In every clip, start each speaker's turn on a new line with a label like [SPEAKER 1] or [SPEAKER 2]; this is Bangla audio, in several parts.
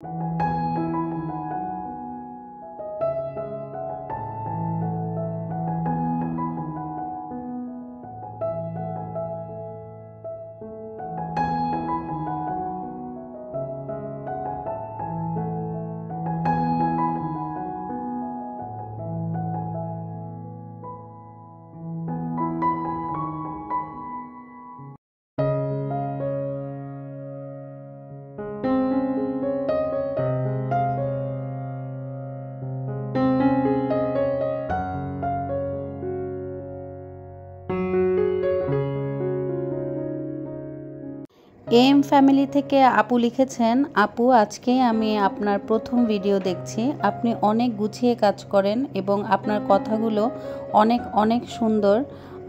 [SPEAKER 1] এম ফ্যামিলি থেকে আপু লিখেছেন, আপু আজকে আমি আপনার প্রথম ভিডিও দেখছি। আপনি অনেক গুছিয়ে কাজ করেন এবং আপনার কথাগুলো অনেক অনেক সুন্দর।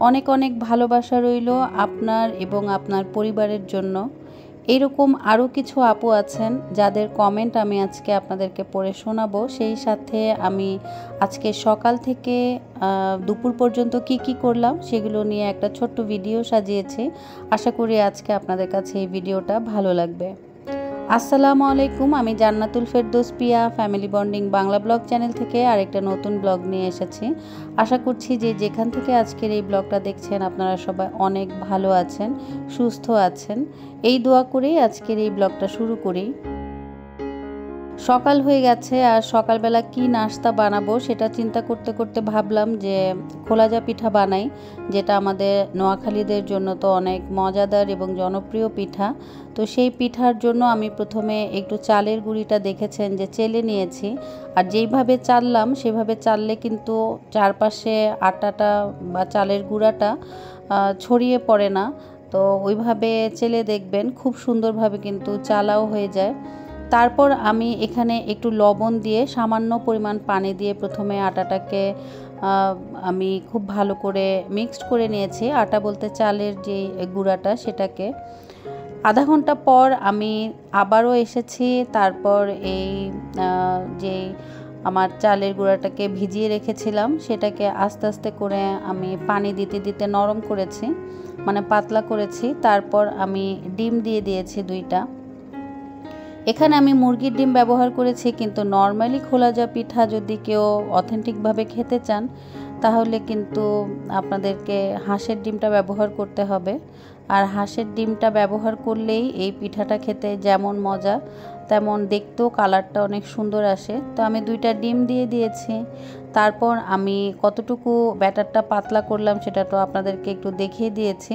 [SPEAKER 1] অনেক অনেক ভালোবাসা রইল আপনার এবং আপনার পরিবারের জন্য। এরকম আরও কিছু আপু আছেন যাদের কমেন্ট আমি আজকে আপনাদেরকে পড়ে শোনাবো। সেই সাথে আমি আজকে সকাল থেকে দুপুর পর্যন্ত কি করলাম সেগুলো নিয়ে একটা ছোট্ট ভিডিও সাজিয়েছি। আশা করি আজকে আপনাদের কাছে এই ভিডিওটা ভালো লাগবে। আসসালামু আলাইকুম, আমি Jannatul Ferdous Piya family bonding Bangla blog channel থেকে আরেকটা নতুন ব্লগ নিয়ে এসেছি। আশা করছি যে যেখান থেকে আজকের এই ব্লগটা দেখছেন আপনারা সবাই অনেক ভালো আছেন, সুস্থ আছেন। এই দোয়া করেই আজকের এই ব্লগটা শুরু করি। সকাল হয়ে গেছে আর সকালবেলা কি নাস্তা বানাবো সেটা চিন্তা করতে করতে ভাবলাম যে খোলাজা পিঠা বানাই, যেটা আমাদের নোয়াখালীদের জন্য তো অনেক মজাদার এবং জনপ্রিয় পিঠা। তো সেই পিঠার জন্য আমি প্রথমে একটু চালের গুঁড়িটা দেখেছেন যে চেলে নিয়েছি। আর যেইভাবে চাললাম সেভাবে চাললে কিন্তু চারপাশে আটাটা বা চালের গুঁড়াটা ছড়িয়ে পড়ে না। তো ওইভাবে চেলে দেখবেন খুব সুন্দরভাবে কিন্তু চালাও হয়ে যায়। তারপর আমি এখানে একটু লবণ দিয়ে সামান্য পরিমাণ পানি দিয়ে প্রথমে আটাটাকে আমি খুব ভালো করে মিক্সড করে নিয়েছি। আটা বলতে চালের যে গুঁড়াটা সেটাকে। আধা ঘন্টা পর আমি আবারও এসেছি। তারপর এই যে আমার চালের গুঁড়াটাকে ভিজিয়ে রেখেছিলাম সেটাকে আস্তে আস্তে করে আমি পানি দিতে দিতে নরম করেছি, মানে পাতলা করেছি। তারপর আমি ডিম দিয়ে দিয়েছি 2টা। এখানে আমি মুরগির ডিম ব্যবহার করেছি, কিন্তু নর্মালি খোলাজা পিঠা যদি কেউ অথেন্টিকভাবে খেতে চান তাহলে কিন্তু আপনাদেরকে হাঁসের ডিমটা ব্যবহার করতে হবে। আর হাঁসের ডিমটা ব্যবহার করলেই এই পিঠাটা খেতে যেমন মজা তেমন দেখতেও কালারটা অনেক সুন্দর আসে। তো আমি 2টা ডিম দিয়ে দিয়েছি। তারপর আমি কতটুকু ব্যাটারটা পাতলা করলাম সেটা তো আপনাদেরকে একটু দেখিয়ে দিয়েছি।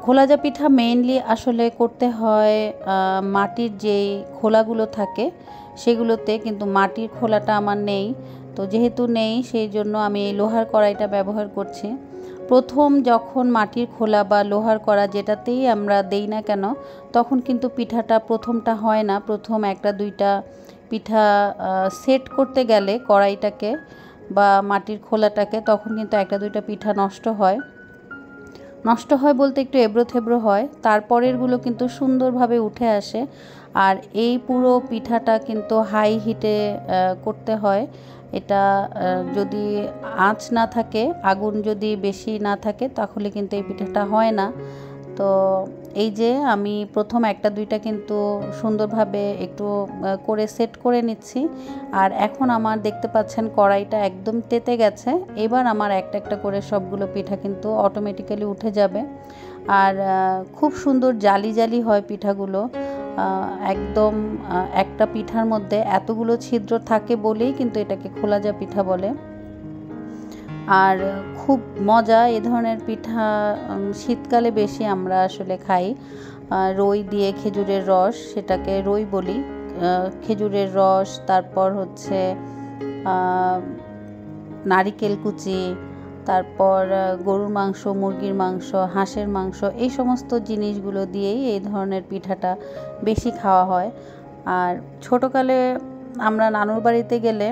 [SPEAKER 1] খোলাজা পিঠা মেইনলি আসলে করতে হয় মাটির যেই খোলাগুলো থাকে সেগুলোতে, কিন্তু মাটির খোলাটা আমার নেই। তো যেহেতু নেই সেই জন্য আমি এই লোহার কড়াইটা ব্যবহার করছি। প্রথম যখন মাটির খোলা বা লোহার কড়া যেটাতেই আমরা দেই না কেন তখন কিন্তু পিঠাটা প্রথমটা হয় না। প্রথম 1-2টা পিঠা সেট করতে গেলে কড়াইটাকে বা মাটির খোলাটাকে তখন কিন্তু 1-2টা পিঠা নষ্ট হয় বলতে একটু এবড়ো থেবড়ো হয়। তারপরেরগুলো কিন্তু সুন্দরভাবে উঠে আসে। আর এই পুরো পিঠাটা কিন্তু হাই হিটে করতে হয়। এটা যদি আঁচ না থাকে, আগুন যদি বেশি না থাকে তাহলে কিন্তু এই পিঠাটা হয় না। তো এই যে আমি প্রথম 1-2টা কিন্তু সুন্দরভাবে একটু করে সেট করে নিচ্ছি। আর এখন আমার দেখতে পাচ্ছেন কড়াইটা একদম তেতে গেছে। এবার আমার একটা একটা করে সবগুলো পিঠা কিন্তু অটোমেটিক্যালি উঠে যাবে। আর খুব সুন্দর জালি জালি হয় পিঠাগুলো। একদম একটা পিঠার মধ্যে এতগুলো ছিদ্র থাকে বলেই কিন্তু এটাকে খোলাজা পিঠা বলে। আর খুব মজা এ ধরনের পিঠা। শীতকালে বেশি আমরা আসলে খাই। রই দিয়ে খেজুরের রস, সেটাকে রই বলি। খেজুরের রস, তারপর হচ্ছে নারিকেল কুচি, তারপর গরুর মাংস, মুরগির মাংস, হাঁসের মাংস, এই সমস্ত জিনিসগুলো দিয়েই এই ধরনের পিঠাটা বেশি খাওয়া হয়। আর ছোটোকালে আমরা নানুর বাড়িতে গেলে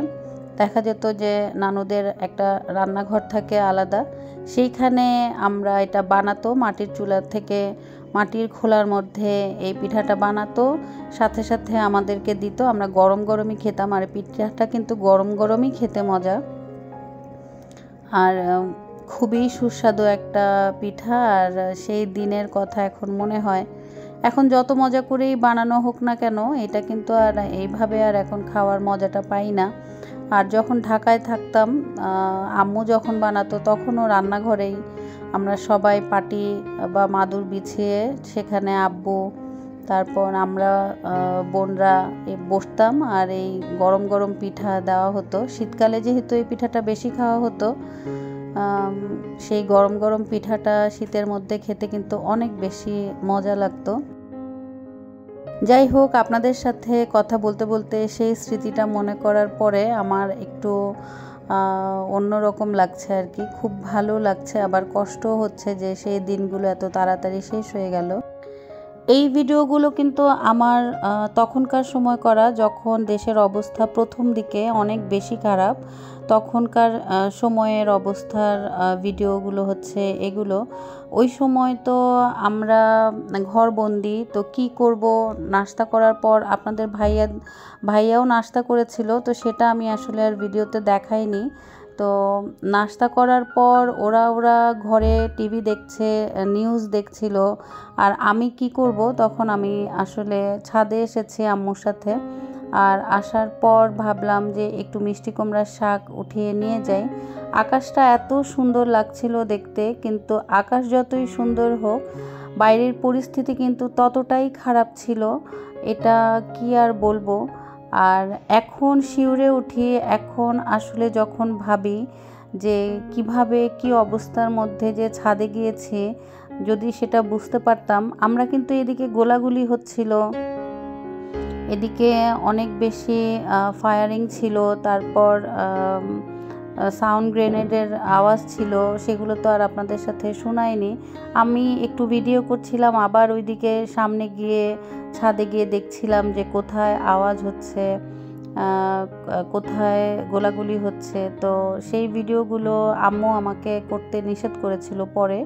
[SPEAKER 1] দেখা যেত যে নানুদের একটা রান্নাঘর থাকে আলাদা, সেইখানে আমরা এটা বানাতো মাটির চুলা থেকে, মাটির খোলার মধ্যে এই পিঠাটা বানাতো, সাথে সাথে আমাদেরকে দিত। আমরা গরম গরমই খেতাম। আর পিঠাটা কিন্তু গরম গরমই খেতে মজা। আর খুবই সুস্বাদু একটা পিঠা। আর সেই দিনের কথা এখন মনে হয়। এখন যত মজা করেই বানানো হোক না কেন, এটা কিন্তু আর এইভাবে আর এখন খাওয়ার মজাটা পাই না। আর যখন ঢাকায় থাকতাম, আম্মু যখন বানাতো তখনও রান্নাঘরেই আমরা সবাই পাটি বা মাদুর বিছিয়ে সেখানে আব্বু, তারপর আমরা বোনরা বসতাম আর এই গরম গরম পিঠা দেওয়া হতো। শীতকালে যেহেতু এই পিঠাটা বেশি খাওয়া হতো, সেই গরম গরম পিঠাটা শীতের মধ্যে খেতে কিন্তু অনেক বেশি মজা লাগতো। যাই হোক, আপনাদের সাথে কথা বলতে বলতে সেই স্মৃতিটা মনে করার পরে আমার একটু অন্যরকম লাগছে আর কি। খুব ভালো লাগছে, আবার কষ্টও হচ্ছে যে সেই দিনগুলো এত তাড়াতাড়ি শেষ হয়ে গেল। এই ভিডিওগুলো কিন্তু আমার তখনকার সময় করা, যখন দেশের অবস্থা প্রথম দিকে অনেক বেশি খারাপ, তখনকার সময়ের অবস্থার ভিডিওগুলো হচ্ছে এগুলো। ওই সময় তো আমরা ঘরবন্দি, তো কি করব, নাস্তা করার পর আপনাদের ভাইয়াও নাস্তা করেছিল, তো সেটা আমি আসলে আর ভিডিওতে দেখাইনি। তো নাস্তা করার পর ওরা ঘরে টিভি দেখছে, নিউজ দেখছিল, আর আমি কি করব, তখন আমি আসলে ছাদে এসেছি আম্মুর সাথে। আর আসার পর ভাবলাম যে একটু মিষ্টি কুমড়ার শাক উঠিয়ে নিয়ে যাই। আকাশটা এত সুন্দর লাগছিল দেখতে, কিন্তু আকাশ যতই সুন্দর হোক, বাইরের পরিস্থিতি কিন্তু ততটাই খারাপ ছিল, এটা কি আর বলবো। আর এখন শিউরে উঠি, এখন আসলে যখন ভাবি যে কিভাবে কি অবস্থার মধ্যে যে ছাদে গিয়েছি, যদি সেটা বুঝতে পারতাম। আমরা কিন্তু এদিকে গোলাগুলি হচ্ছিল, এদিকে অনেক বেশি ফায়ারিং ছিল, তারপর সাউন্ড গ্রেনেডের আওয়াজ ছিল, সেগুলো তো আর আপনাদের সাথে শোনাইনি। আমি একটু ভিডিও করছিলাম, আবার ওইদিকে সামনে গিয়ে ছাদে গিয়ে দেখছিলাম যে কোথায় আওয়াজ হচ্ছে, কোথায় গোলাগুলি হচ্ছে। তো সেই ভিডিওগুলো আম্মু আমাকে করতে নিষেধ করেছিল পরে,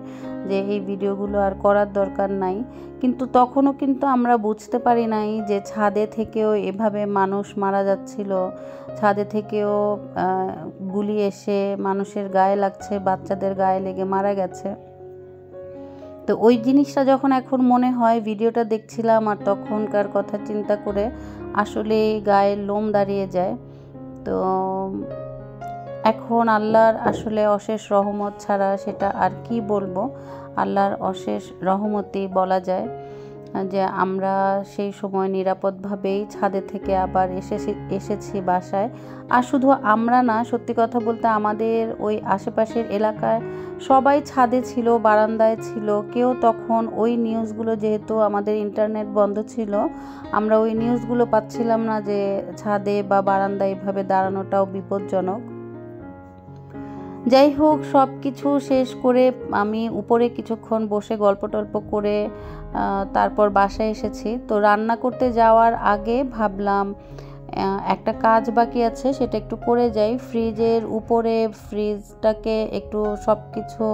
[SPEAKER 1] যে এই ভিডিওগুলো আর করার দরকার নাই। কিন্তু তখনও কিন্তু আমরা বুঝতে পারি নাই যে ছাদে থেকেও এভাবে মানুষ মারা যাচ্ছিল, ছাদে থেকেও গুলি এসে মানুষের গায়ে লাগছে, বাচ্চাদের গায়ে লেগে মারা গেছে। তো ওই জিনিসটা যখন এখন মনে হয়, ভিডিওটা দেখছিলাম আর তখনকার কথা চিন্তা করে আসলে গায়ের লোম দাঁড়িয়ে যায়। তো এখন আল্লাহর আসলে অশেষ রহমত ছাড়া সেটা আর কি বলবো, আল্লাহর অশেষ রহমতই বলা যায় যে আমরা সেই সময় নিরাপদভাবেই ছাদে থেকে আবার এসেছি বাসায়। আর শুধু আমরা না, সত্যি কথা বলতে আমাদের ওই আশেপাশের এলাকায় সবাই ছাদে ছিল, বারান্দায় ছিল। কেউ তখন ওই নিউজগুলো, যেহেতু আমাদের ইন্টারনেট বন্ধ ছিল, আমরা ওই নিউজগুলো পাচ্ছিলাম না যে ছাদে বা বারান্দায় এভাবে দাঁড়ানোটাও বিপজ্জনক। যাই হোক, সব কিছু শেষ করে আমি উপরে কিছুক্ষণ বসে গল্প টল্প করে তারপর বাসায় এসেছি। তো রান্না করতে যাওয়ার আগে ভাবলাম একটা কাজ বাকি আছে, সেটা একটু করে যাই। ফ্রিজের উপরে ফ্রিজটাকে একটু সব কিছু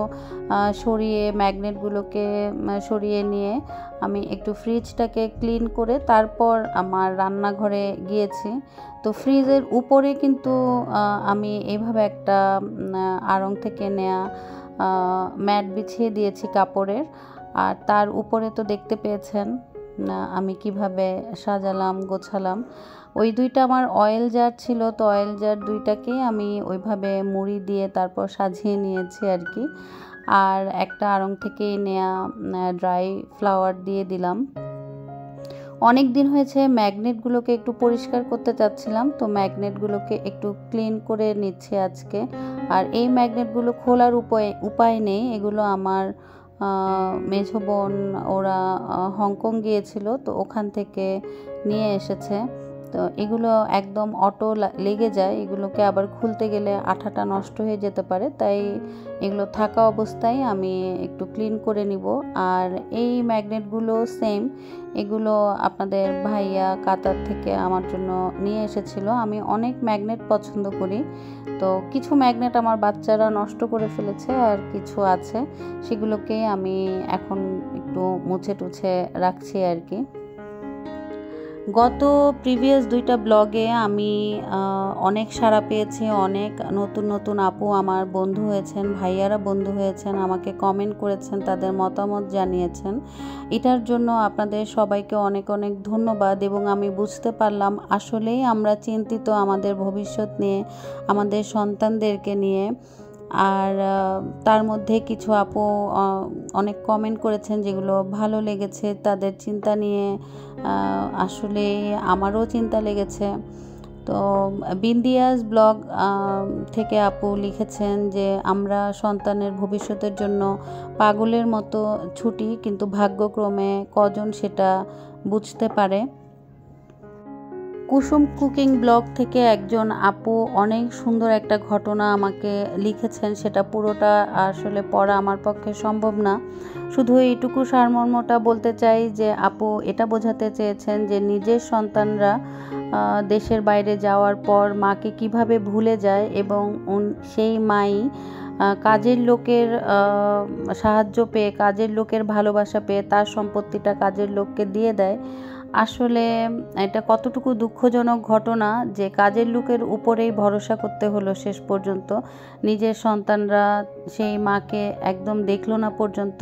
[SPEAKER 1] সরিয়ে, ম্যাগনেটগুলোকে সরিয়ে নিয়ে আমি একটু ফ্রিজটাকে ক্লিন করে তারপর আমার রান্নাঘরে গিয়েছি। তো ফ্রিজের উপরে কিন্তু আমি এইভাবে একটা আড়ং থেকে নেয়া ম্যাট বিছিয়ে দিয়েছি কাপড়ের। আর তার উপরে তো দেখতে পেয়েছেন আমি কিভাবে সাজালাম, গোছালাম। ওই দুইটা আমার অয়েল জার ছিল, তো অয়েল জার দুইটাকেই আমি ওইভাবে মুড়ি দিয়ে তারপর সাজিয়ে নিয়েছি আর কি। আর একটা আড়ং থেকেই নেয়া ড্রাই ফ্লাওয়ার দিয়ে দিলাম। অনেক দিন হয়েছে ম্যাগনেটগুলোকে একটু পরিষ্কার করতে চাচ্ছিলাম, তো ম্যাগনেটগুলোকে একটু ক্লিন করে নিচ্ছি আজকে। আর এই ম্যাগনেটগুলো খোলার উপায় নেই, এগুলো আমার মেঝো বোন ওরা হংকং গিয়েছিল, তো ওখান থেকে নিয়ে এসেছে। তো এগুলো একদম অটো লেগে যায়, এগুলোকে আবার খুলতে গেলে আঠাটা নষ্ট হয়ে যেতে পারে, তাই এগুলো থাকা অবস্থায় আমি একটু ক্লিন করে নিব। আর এই ম্যাগনেটগুলো সেম, এগুলো আপনাদের ভাইয়া কাতার থেকে আমার জন্য নিয়ে এসেছিল। আমি অনেক ম্যাগনেট পছন্দ করি, তো কিছু ম্যাগনেট আমার বাচ্চারা নষ্ট করে ফেলেছে, আর কিছু আছে, সেগুলোকে আমি এখন একটু মুছে টুছে রাখছি আর কি। গত প্রিভিয়াস দুইটা ব্লগে আমি অনেক সাড়া পেয়েছি, অনেক নতুন নতুন আপু আমার বন্ধু হয়েছেন, ভাইয়ারা বন্ধু হয়েছেন, আমাকে কমেন্ট করেছেন, তাদের মতামত জানিয়েছেন। এটার জন্য আপনাদের সবাইকে অনেক অনেক ধন্যবাদ। এবং আমি বুঝতে পারলাম আসলেই আমরা চিন্তিত আমাদের ভবিষ্যৎ নিয়ে, আমাদের সন্তানদেরকে নিয়ে। আর তার মধ্যে কিছু আপু অনেক কমেন্ট করেছেন যেগুলো ভালো লেগেছে, তাদের চিন্তা নিয়ে আসলে আমারও চিন্তা লেগেছে। তো বিন্দিয়াস ব্লগ থেকে আপু লিখেছেন যে আমরা সন্তানের ভবিষ্যতের জন্য পাগলের মতো ছুটি, কিন্তু ভাগ্যক্রমে কজন সেটা বুঝতে পারে। কুসুম কুকিং ব্লগ থেকে একজন আপু অনেক সুন্দর একটা ঘটনা আমাকে লিখেছেন, সেটা পুরোটা আসলে পড়া আমার পক্ষে সম্ভব না। শুধু এইটুকু সারমর্মটা বলতে চাই যে আপু এটা বোঝাতে চেয়েছেন যে নিজের সন্তানরা দেশের বাইরে যাওয়ার পর মাকে কিভাবে ভুলে যায় এবং সেই মাই কাজের লোকের সাহায্য পেয়ে, কাজের লোকের ভালোবাসা পেয়ে তার সম্পত্তিটা কাজের লোককে দিয়ে দেয়। আসলে এটা কতটুকু দুঃখজনক ঘটনা যে কাজের লোকের উপরেই ভরসা করতে হলো শেষ পর্যন্ত, নিজের সন্তানরা সেই মাকে একদম দেখলো না পর্যন্ত।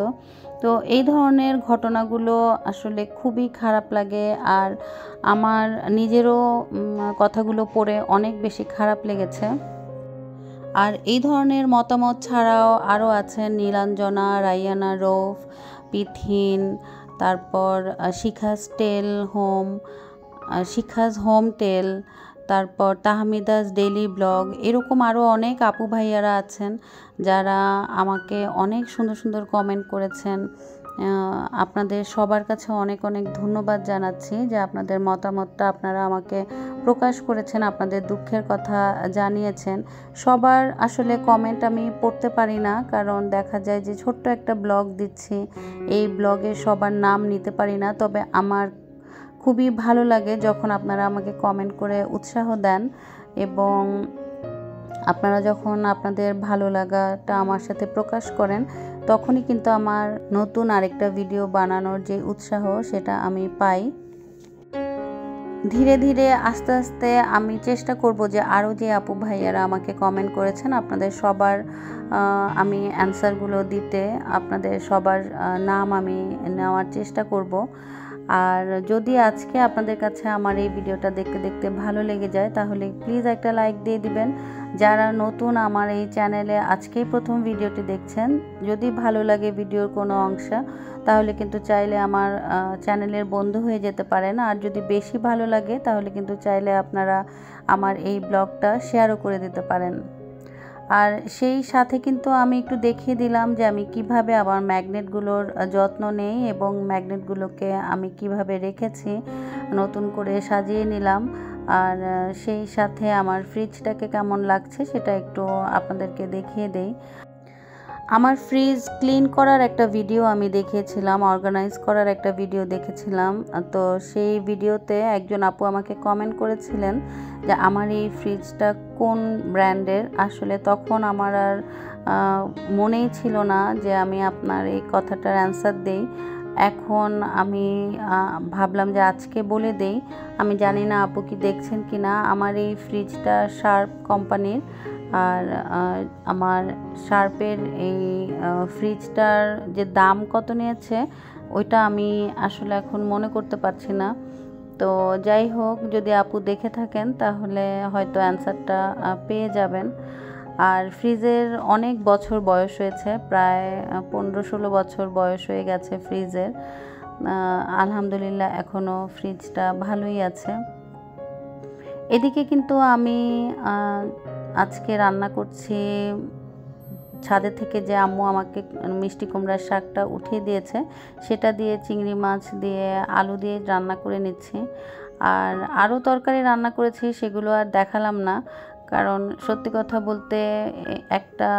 [SPEAKER 1] তো এই ধরনের ঘটনাগুলো আসলে খুবই খারাপ লাগে, আর আমার নিজেরও কথাগুলো পড়ে অনেক বেশি খারাপ লেগেছে। আর এই ধরনের মতামত ছাড়াও আরও আছেন নীলাঞ্জনা, রাইয়ানা রৌফ, পিথিন, তারপর শিখাজ হোম টেল, তারপর তাহমিদাস ডেইলি ব্লগ, এরকম আরও অনেক আপু ভাইয়ারা আছেন যারা আমাকে অনেক সুন্দর সুন্দর কমেন্ট করেছেন। আপনাদের সবার কাছে অনেক অনেক ধন্যবাদ জানাচ্ছি যে আপনাদের মতামতটা আপনারা আমাকে প্রকাশ করেছেন, আপনাদের দুঃখের কথা জানিয়েছেন। সবার আসলে কমেন্ট আমি পড়তে পারি না, কারণ দেখা যায় যে ছোট্ট একটা ব্লগ দিচ্ছি, এই ব্লগে সবার নাম নিতে পারি না। তবে আমার খুবই ভালো লাগে যখন আপনারা আমাকে কমেন্ট করে উৎসাহ দেন, এবং আপনারা যখন আপনাদের ভালো লাগাটা আমার সাথে প্রকাশ করেন তখনই কিন্তু আমার নতুন আরেকটা ভিডিও বানানোর যে উৎসাহ সেটা আমি পাই। ধীরে ধীরে আস্তে আস্তে আমি চেষ্টা করব যে আরও যে আপু ভাইয়ারা আমাকে কমেন্ট করেছেন আপনাদের সবার আমি অ্যান্সারগুলো দিতে, আপনাদের সবার নাম আমি নেওয়ার চেষ্টা করব। আর যদি আজকে আপনাদের কাছে আমার এই ভিডিওটা দেখতে দেখতে ভালো লেগে যায় তাহলে প্লিজ একটা লাইক দিয়ে দিবেন। যারা নতুন আমার এই চ্যানেলে আজকেই প্রথম ভিডিওটি দেখছেন, যদি ভালো লাগে ভিডিওর কোনো অংশ তাহলে কিন্তু চাইলে আমার চ্যানেলের বন্ধু হয়ে যেতে পারেন। আর যদি বেশি ভালো লাগে তাহলে কিন্তু চাইলে আপনারা আমার এই ব্লগটা শেয়ারও করে দিতে পারেন। আর সেই সাথে কিন্তু আমি একটু দেখিয়ে দিলাম যে আমি কিভাবে আমার ম্যাগনেটগুলোর যত্ন নেই এবং ম্যাগনেটগুলোকে আমি কিভাবে রেখেছি, নতুন করে সাজিয়ে নিলাম। আর সেই সাথে আমার ফ্রিজটাকে কেমন লাগছে সেটা একটু আপনাদেরকে দেখিয়ে দেই। আমার ফ্রিজ ক্লিন করার একটা ভিডিও আমি দেখিয়েছিলাম, অর্গানাইজ করার একটা ভিডিও দেখেছিলাম। তো সেই ভিডিওতে একজন আপু আমাকে কমেন্ট করেছিলেন যে আমার এই ফ্রিজটা কোন ব্র্যান্ডের। আসলে তখন আমার আর মনেই ছিল না যে আমি আপনার এই কথাটার অ্যান্সার দেই। এখন আমি ভাবলাম যে আজকে বলে দেই। আমি জানি না আপু কি দেখছেন কি না, আমার এই ফ্রিজটা শার্প কোম্পানির। আর আমার শার্পের এই ফ্রিজটার যে দাম কত নিয়েছে ওইটা আমি আসলে এখন মনে করতে পারছি না। তো যাই হোক, যদি আপু দেখে থাকেন তাহলে হয়তো অ্যান্সারটা পেয়ে যাবেন। আর ফ্রিজের অনেক বছর বয়স হয়েছে, প্রায় 15-16 বছর বয়স হয়ে গেছে ফ্রিজের। আলহামদুলিল্লাহ এখনও ফ্রিজটা ভালোই আছে। এদিকে কিন্তু আমি আজকে রান্না করছি ছাদে থেকে, যে আম্মু আমাকে মিষ্টি কুমড়ার শাকটা উঠিয়ে দিয়েছে সেটা দিয়ে চিংড়ি মাছ দিয়ে আলু দিয়ে রান্না করে নিচ্ছি। আর আরও তরকারি রান্না করেছি, সেগুলো আর দেখালাম না, কারণ সত্যি কথা বলতে একটা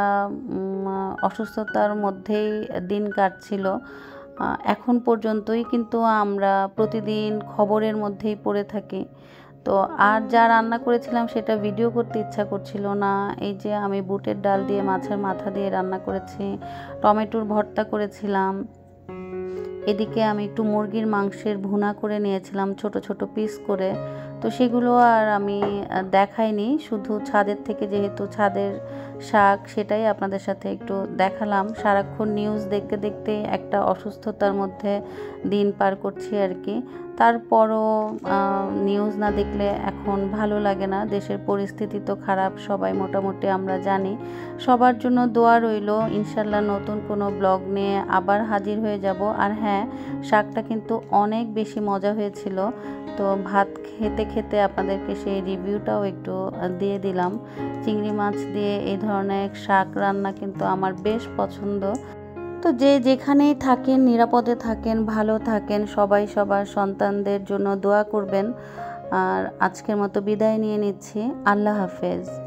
[SPEAKER 1] অসুস্থতার মধ্যেই দিন কাটছিল। এখন পর্যন্তই কিন্তু আমরা প্রতিদিন খবরের মধ্যেই পড়ে থাকি। তো আর যা রান্না করেছিলাম সেটা ভিডিও করতে ইচ্ছা করছিল না। এই যে আমি বুটের ডাল দিয়ে মাছের মাথা দিয়ে রান্না করেছি, টমেটোর ভর্তা করেছিলাম, এদিকে আমি একটু মুরগির মাংসের ভুনা করে নিয়েছিলাম ছোট ছোট পিস করে। তো সেগুলো আর আমি দেখাইনি, শুধু ছাদের থেকে যেহেতু ছাদের শাক সেটাই আপনাদের সাথে একটু দেখালাম। সারাক্ষণ নিউজ দেখতে দেখতে একটা অসুস্থতার মধ্যে দিন পার করছি আর কি। তারপরও নিউজ না দেখলে এখন ভালো লাগে না। দেশের পরিস্থিতি তো খারাপ, সবাই মোটামুটি আমরা জানি। সবার জন্য দোয়া রইল। ইনশাল্লাহ নতুন কোনো ব্লগ নিয়ে আবার হাজির হয়ে যাব। আর হ্যাঁ, শাকটা কিন্তু অনেক বেশি মজা হয়েছিল। তো ভাত খেতে খেতে আপনাদেরকে সেই রিভিউটাও একটু দিয়ে দিলাম। চিংড়ি মাছ দিয়ে এই ধরনের শাক রান্না কিন্তু আমার বেশ পছন্দ। তো যে যেখানেই থাকেন নিরাপদে থাকেন, ভালো থাকেন, সবাই সবার সন্তানদের জন্য দোয়া করবেন। আর আজকের মতো বিদায় নিয়ে নিচ্ছি। আল্লাহ হাফেজ।